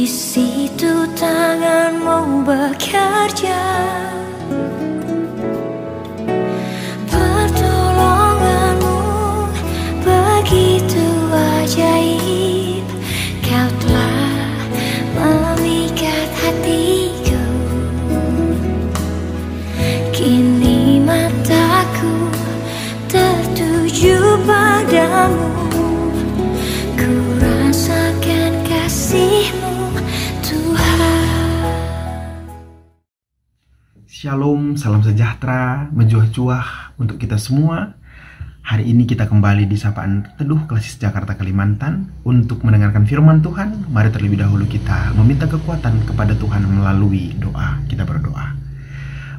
Di situ tanganmu bekerja, pertolonganmu begitu ajaib. Kau telah memikat hatiku, kini mataku tertuju padamu. Ku rasakan kasih-Mu, Tuhan. Shalom, salam sejahtera, menjuah-juah untuk kita semua. Hari ini kita kembali di Sapaan Teduh Klasis Jakarta Kalimantan untuk mendengarkan firman Tuhan. Mari terlebih dahulu kita meminta kekuatan kepada Tuhan melalui doa. Kita berdoa.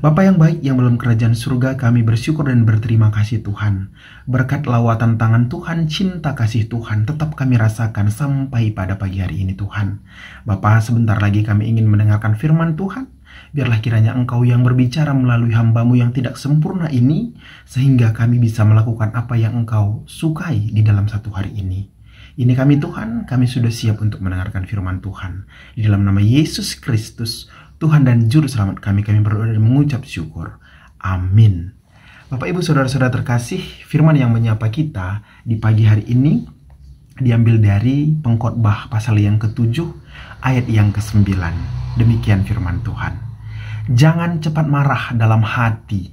Bapa yang baik yang dalam kerajaan surga, kami bersyukur dan berterima kasih Tuhan. Berkat lawatan tangan Tuhan, cinta kasih Tuhan tetap kami rasakan sampai pada pagi hari ini Tuhan. Bapa, sebentar lagi kami ingin mendengarkan firman Tuhan. Biarlah kiranya Engkau yang berbicara melalui hamba-Mu yang tidak sempurna ini, sehingga kami bisa melakukan apa yang Engkau sukai di dalam satu hari ini. Ini kami Tuhan, kami sudah siap untuk mendengarkan firman Tuhan. Di dalam nama Yesus Kristus, Tuhan dan Juru Selamat kami berdoa dan mengucap syukur. Amin. Bapak Ibu Saudara-saudara terkasih, firman yang menyapa kita di pagi hari ini diambil dari Pengkhotbah pasal yang ke-7 ayat yang ke-9. Demikian firman Tuhan. Jangan cepat marah dalam hati,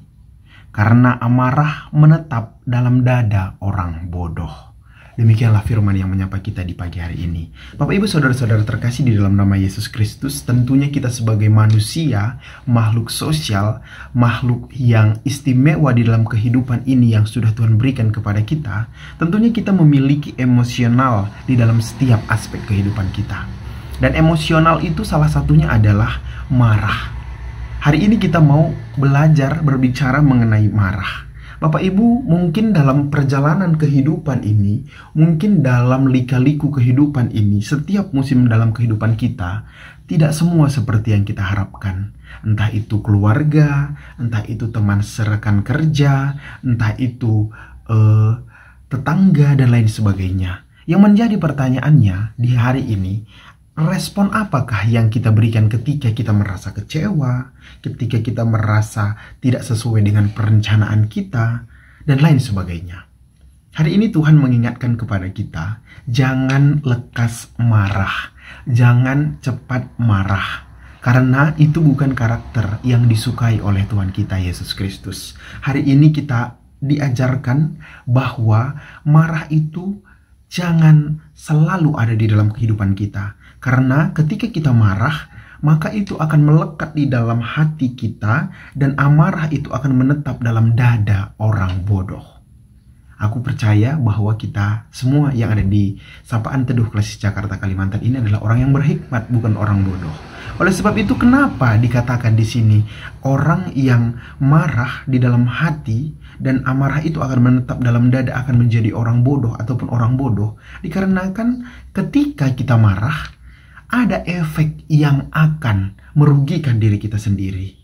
karena amarah menetap dalam dada orang bodoh. Demikianlah firman yang menyapa kita di pagi hari ini. Bapak Ibu Saudara-saudara terkasih di dalam nama Yesus Kristus, tentunya kita sebagai manusia, makhluk sosial, makhluk yang istimewa di dalam kehidupan ini yang sudah Tuhan berikan kepada kita, tentunya kita memiliki emosional di dalam setiap aspek kehidupan kita. Dan emosional itu salah satunya adalah marah. Hari ini kita mau belajar berbicara mengenai marah. Bapak Ibu, mungkin dalam perjalanan kehidupan ini, mungkin dalam lika-liku kehidupan ini, setiap musim dalam kehidupan kita, tidak semua seperti yang kita harapkan. Entah itu keluarga, entah itu teman serekan kerja, entah itu tetangga, dan lain sebagainya. Yang menjadi pertanyaannya di hari ini, respon apakah yang kita berikan ketika kita merasa kecewa, ketika kita merasa tidak sesuai dengan perencanaan kita, dan lain sebagainya. Hari ini Tuhan mengingatkan kepada kita, jangan lekas marah, jangan cepat marah, karena itu bukan karakter yang disukai oleh Tuhan kita Yesus Kristus. Hari ini kita diajarkan bahwa marah itu jangan selalu ada di dalam kehidupan kita. Karena ketika kita marah, maka itu akan melekat di dalam hati kita, dan amarah itu akan menetap dalam dada orang bodoh. Aku percaya bahwa kita semua yang ada di Sapaan Teduh Klasis Jakarta Kalimantan ini adalah orang yang berhikmat, bukan orang bodoh. Oleh sebab itu, kenapa dikatakan di sini orang yang marah di dalam hati dan amarah itu akan menetap dalam dada akan menjadi orang bodoh ataupun orang bodoh? Dikarenakan ketika kita marah, ada efek yang akan merugikan diri kita sendiri.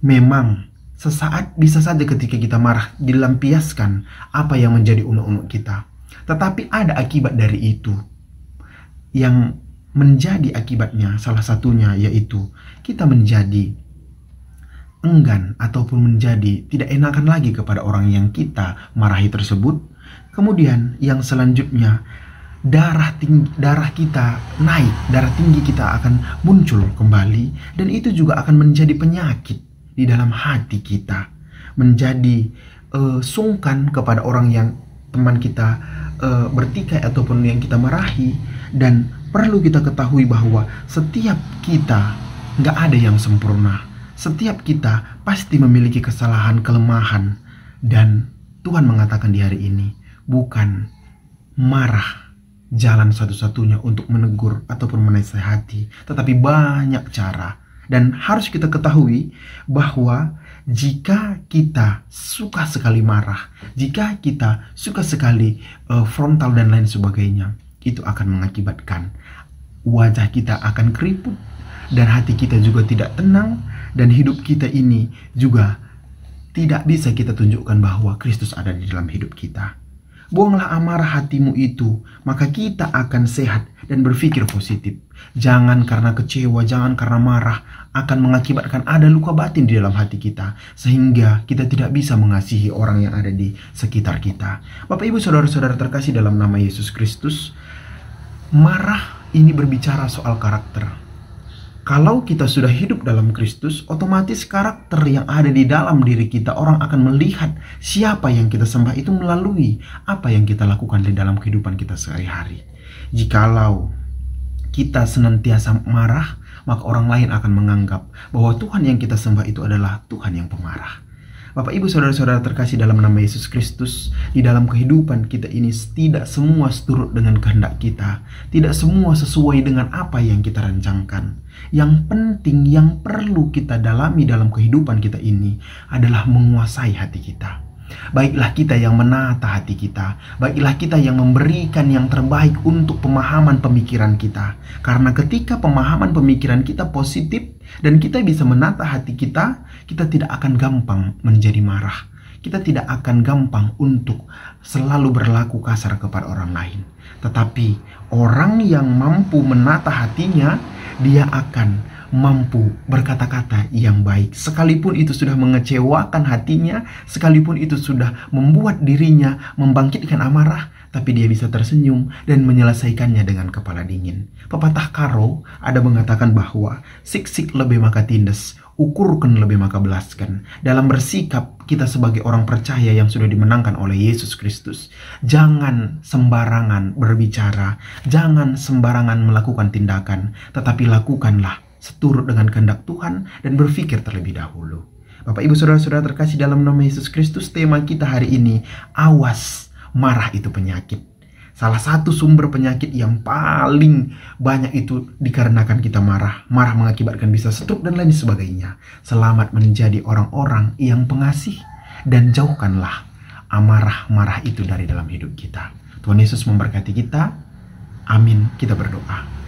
Memang sesaat bisa saja ketika kita marah dilampiaskan apa yang menjadi unek-unek kita. Tetapi ada akibat dari itu. Yang menjadi akibatnya salah satunya yaitu kita menjadi enggan ataupun menjadi tidak enakan lagi kepada orang yang kita marahi tersebut. Kemudian yang selanjutnya, darah kita naik, darah tinggi kita akan muncul kembali, dan itu juga akan menjadi penyakit di dalam hati kita, menjadi sungkan kepada orang yang teman kita bertikai ataupun yang kita marahi. Dan perlu kita ketahui bahwa setiap kita nggak ada yang sempurna, setiap kita pasti memiliki kesalahan, kelemahan, dan Tuhan mengatakan di hari ini bukan marah jalan satu-satunya untuk menegur ataupun menasihati, tetapi banyak cara. Dan harus kita ketahui bahwa jika kita suka sekali marah, jika kita suka sekali frontal dan lain sebagainya, itu akan mengakibatkan wajah kita akan keriput, dan hati kita juga tidak tenang, dan hidup kita ini juga tidak bisa kita tunjukkan bahwa Kristus ada di dalam hidup kita. Buanglah amarah hatimu itu, maka kita akan sehat dan berpikir positif. Jangan karena kecewa, jangan karena marah, akan mengakibatkan ada luka batin di dalam hati kita, sehingga kita tidak bisa mengasihi orang yang ada di sekitar kita. Bapak Ibu Saudara-saudara terkasih dalam nama Yesus Kristus, marah ini berbicara soal karakter. Kalau kita sudah hidup dalam Kristus, otomatis karakter yang ada di dalam diri kita, orang akan melihat siapa yang kita sembah itu melalui apa yang kita lakukan di dalam kehidupan kita sehari-hari. Jikalau kita senantiasa marah, maka orang lain akan menganggap bahwa Tuhan yang kita sembah itu adalah Tuhan yang pemarah. Bapak Ibu Saudara-saudara terkasih dalam nama Yesus Kristus, di dalam kehidupan kita ini tidak semua seturut dengan kehendak kita, tidak semua sesuai dengan apa yang kita rancangkan. Yang penting, yang perlu kita dalami dalam kehidupan kita ini adalah menguasai hati kita. Baiklah kita yang menata hati kita, baiklah kita yang memberikan yang terbaik untuk pemahaman pemikiran kita. Karena ketika pemahaman pemikiran kita positif dan kita bisa menata hati kita, kita tidak akan gampang menjadi marah. Kita tidak akan gampang untuk selalu berlaku kasar kepada orang lain. Tetapi orang yang mampu menata hatinya, dia akan mampu berkata-kata yang baik. Sekalipun itu sudah mengecewakan hatinya, sekalipun itu sudah membuat dirinya membangkitkan amarah, tapi dia bisa tersenyum dan menyelesaikannya dengan kepala dingin. Pepatah Karo ada mengatakan bahwa sik-sik lebih maka tindes, ukurkan lebih maka belaskan. Dalam bersikap kita sebagai orang percaya yang sudah dimenangkan oleh Yesus Kristus, jangan sembarangan berbicara, jangan sembarangan melakukan tindakan, tetapi lakukanlah seturut dengan kehendak Tuhan dan berpikir terlebih dahulu. Bapak Ibu Saudara-saudara terkasih dalam nama Yesus Kristus, tema kita hari ini, awas, marah itu penyakit. Salah satu sumber penyakit yang paling banyak itu dikarenakan kita marah. Marah mengakibatkan bisa stroke dan lain sebagainya. Selamat menjadi orang-orang yang pengasih dan jauhkanlah amarah-marah itu dari dalam hidup kita. Tuhan Yesus memberkati kita. Amin. Kita berdoa.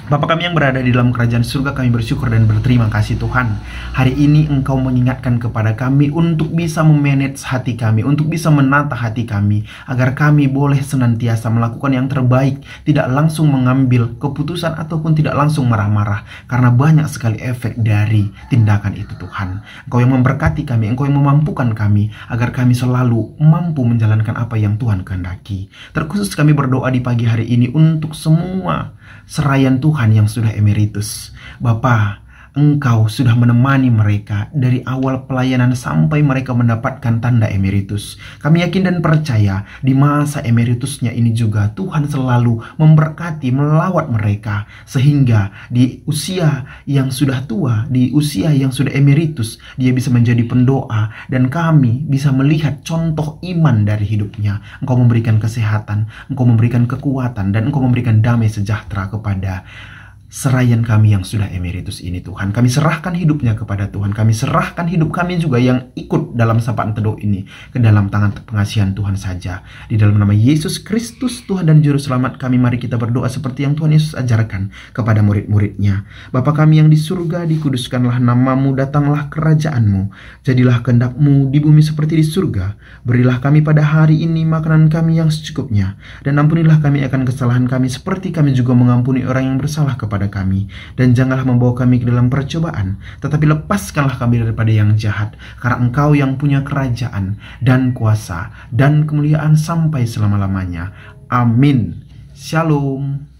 Bapa kami yang berada di dalam kerajaan surga, kami bersyukur dan berterima kasih Tuhan. Hari ini Engkau mengingatkan kepada kami untuk bisa memanage hati kami, untuk bisa menata hati kami, agar kami boleh senantiasa melakukan yang terbaik, tidak langsung mengambil keputusan ataupun tidak langsung marah-marah, karena banyak sekali efek dari tindakan itu Tuhan. Engkau yang memberkati kami, Engkau yang memampukan kami, agar kami selalu mampu menjalankan apa yang Tuhan kehendaki. Terkhusus kami berdoa di pagi hari ini untuk semua seraian Tuhan yang sudah emeritus. Bapa, Engkau sudah menemani mereka dari awal pelayanan sampai mereka mendapatkan tanda emeritus. Kami yakin dan percaya di masa emeritusnya ini juga Tuhan selalu memberkati, melawat mereka, sehingga di usia yang sudah tua, di usia yang sudah emeritus, dia bisa menjadi pendoa dan kami bisa melihat contoh iman dari hidupnya. Engkau memberikan kesehatan, Engkau memberikan kekuatan, dan Engkau memberikan damai sejahtera kepada seraian kami yang sudah emeritus ini Tuhan. Kami serahkan hidupnya kepada Tuhan. Kami serahkan hidup kami juga yang ikut dalam sapaan teduh ini ke dalam tangan pengasihan Tuhan saja. Di dalam nama Yesus Kristus Tuhan dan Juru Selamat kami, mari kita berdoa seperti yang Tuhan Yesus ajarkan kepada murid-muridnya. Bapa kami yang di surga, dikuduskanlah namamu, datanglah kerajaanmu, jadilah kehendak-mu di bumi seperti di surga. Berilah kami pada hari ini makanan kami yang secukupnya, dan ampunilah kami akan kesalahan kami seperti kami juga mengampuni orang yang bersalah kepada kami, dan janganlah membawa kami ke dalam percobaan, tetapi lepaskanlah kami daripada yang jahat, karena Engkau yang punya kerajaan dan kuasa dan kemuliaan sampai selama-lamanya. Amin. Shalom.